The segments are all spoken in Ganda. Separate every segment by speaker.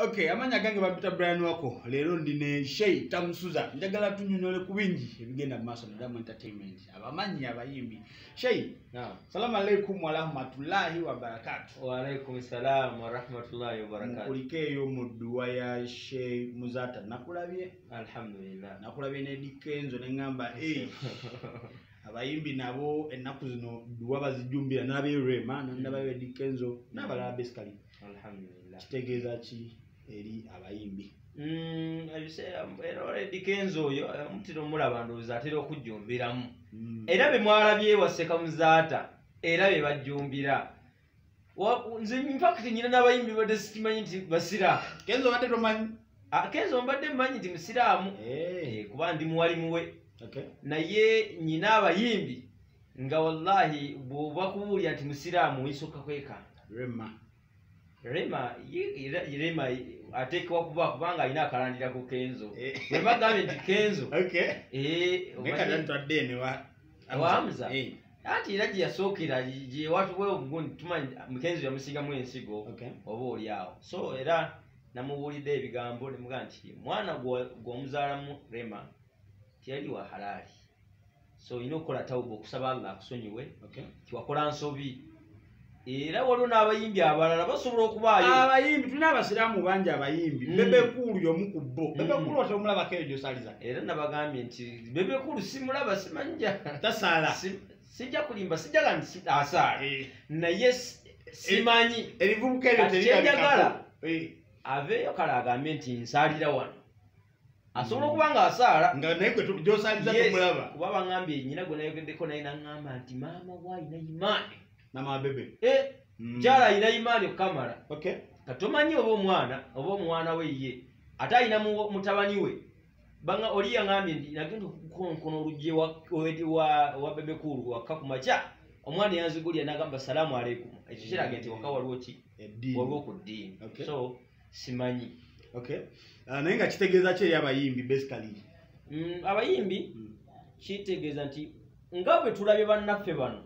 Speaker 1: Okay, amanya gange babita Brian wako. Lero ndine Shey Tamusuza. Njagala tunyonyole kubingi ebigenda mu maaso na entertainment. Abamanyi abayimbi. Shey.
Speaker 2: Naam.
Speaker 1: Salamu alaykum wa rahmatullahi wa barakatuh.
Speaker 2: Wa alaykum salam wa rahmatullahi wa barakatuh.
Speaker 1: Mulikeyo mu duwa ya Shey Muzata. Nakulabye?
Speaker 2: Alhamdulillah.
Speaker 1: Nakulabye ne Dikenzo ne ngamba abayimbi nabo ennaku zino duwa bazijumbira nabe Rema nabaye Dikenzo nabala basically.
Speaker 2: Alhamdulillah.
Speaker 1: Kitegeeza ki eri abayimbi?
Speaker 2: Era Dikenzo oyo mutiro mulaba ndoza atera okujjumbiramu. Era be mwalabye waseka Muzata era be bajjumbira. Nze in fact nyina n'abayimbi bade simanyi nti basira.
Speaker 1: Kenzo bade tomanyi?
Speaker 2: Kenzo mbadde mmanyi nti musiraamu. Kuba ndi muwalimu we.
Speaker 1: Okay.
Speaker 2: Naye nyina abayimbi nga wallahi bw'oba kubuulya nti musiraamu wisooka kwekanga. Rema ateekwa kubanga alina akalandira ku Kenzo. Bwe bagambye nti Kenzo. Hamza. Ati era gye yasookera gye watuwe obugundi tumanyi Kenzo yamusingamu ensigo oba oli awo. So era namubuulidde ebigambo ne mugamba nti mwana gw'omuzaalamu Rema tiyali wa halali. So olina okukola tawuba okusaba Allah akusonyiwe tiwakola nsobi. Era waliwo n'abayimbi abalala basobola okubaayo.
Speaker 1: Abayimbi tulina abasiraamu bangi abayimbi. Bebe Cool y'omu ku bo. Bebe Cool otomulabako eyo gy'osaliza.
Speaker 2: Era nabagambye nti Bebe Cool simulaba simanja.
Speaker 1: Tasaala.
Speaker 2: Sijja kulimba sijjala nti asaala. Naye simanyi.
Speaker 1: Erivubuka eryo terigala.
Speaker 2: Aveeyo kale agambye nti nsaalira wano. Asobola okuba nga asaala.
Speaker 1: Nga naye gwe gy'osaliza tomulaba.
Speaker 2: Kuba bangambye nnyina gwe nayogeddeko naye n'aŋŋamba nti maama waalina imaani.
Speaker 1: Nama bebe.
Speaker 2: Jala ina imani okamala. Katomanyi oba omwana we ye. Ate alina mutabani we. Banga oli yangambye nti nagenda okukonkono olugye wa Bebe Cool waka ku makya. Omwana yanzigulya n'agamba salamu alaykum. Ekyo kiraga nti waka waliwo ki? Waliwo ku ddiini. So simanyi.
Speaker 1: Naye nga kitegeeza ki eri abayimbi basically?
Speaker 2: Abayimbi kitegeeza nti nga bwe tulabye bannaffe bano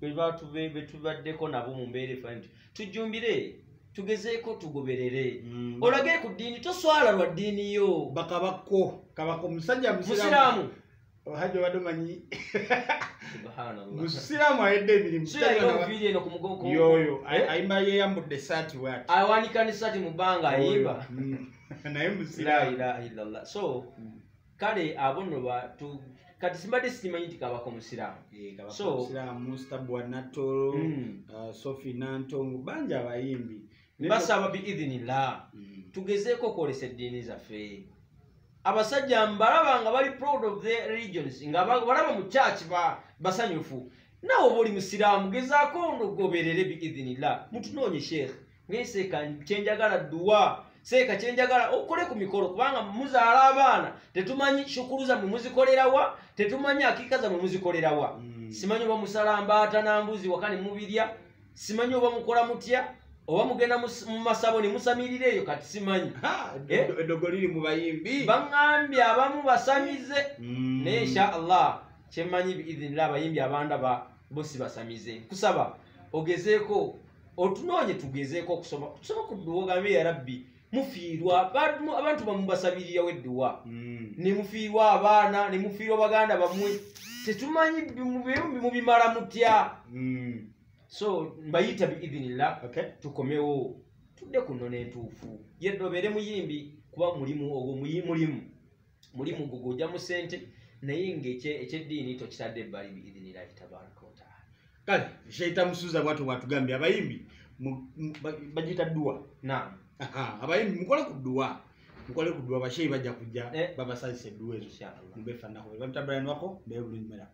Speaker 2: betubaddeko nabo mu mbeera efaanyi tujjumbire tugezeeko tugoberere olage ku ddiini toswala lwa ddiini yo
Speaker 1: kabako musajja
Speaker 2: musiraamu
Speaker 1: hajja badomanyi musiraamu ayedde emirimu
Speaker 2: eno ku mugongo
Speaker 1: yoyo ayimba yeyambudde esaati wati
Speaker 2: awanika n'essaati mu bbanga ayimba
Speaker 1: naye musiraamu
Speaker 2: la ilaha illallah. So kale abo nno kati simbadde simanyi nti kabako musiraamu.
Speaker 1: So musiraamu Stabwa Natolo, Sophie Nantongo bangi abayimbi.
Speaker 2: Basaba biidhinillah tugezeeko okwolesa eddiini zaffe. Abasajja mbalaba nga bali proud of their religions nga balaba mu church basanyufu. Nawe oba oli musiraamu gezaako ogoberere biidhinillah. Mutunoonye sheekh ngeseeka kyenjagala dduwa seeka kyenjagala okole ku mikolo kubanga muzaala abaana tetumanyi shukuru zammwe muzikolerawa tetumanyi akika zammwe muzikolerawa. Simanyi oba musala mbaata na mbuzi wakani mubirya simanyi oba mukola mutya oba mugenda mu masabo ne musamirira eyo kati simanyi.
Speaker 1: Eddogo liri mu bayimbi
Speaker 2: baŋŋambye abamu basamize naye insha Allah kyemmanyi biidhinillah abayimbi abandaba bo si basamize. Kusaba ogezeeko otunoonye tugezeeko okusoma ku dduwa ogambe ya Rabbi mufiirwa abantu bamubasabirirawo edduwa ne mufiirwa abaana ne mufiirwa baganda bammwe tetumanyi mubimala mutya. So mbayita biidhinillah tukomewo tudde ku nnono entuufu yedde obeere muyimbi kuba mulimu ogwo mulimu gugujja mu ssente naye ng'ekyeddiini tokitadde ebbali biidhinillahi tabaraka wa taala.
Speaker 1: Kale Shey Tamusuza bwatugambye abayimbi bagiyita dduwa. Abayimbi mukole ku dduwa basheyi bajja kujja babasazisa edduwa ezo mubefanako bamutabrani wako mbeye bulungi mera.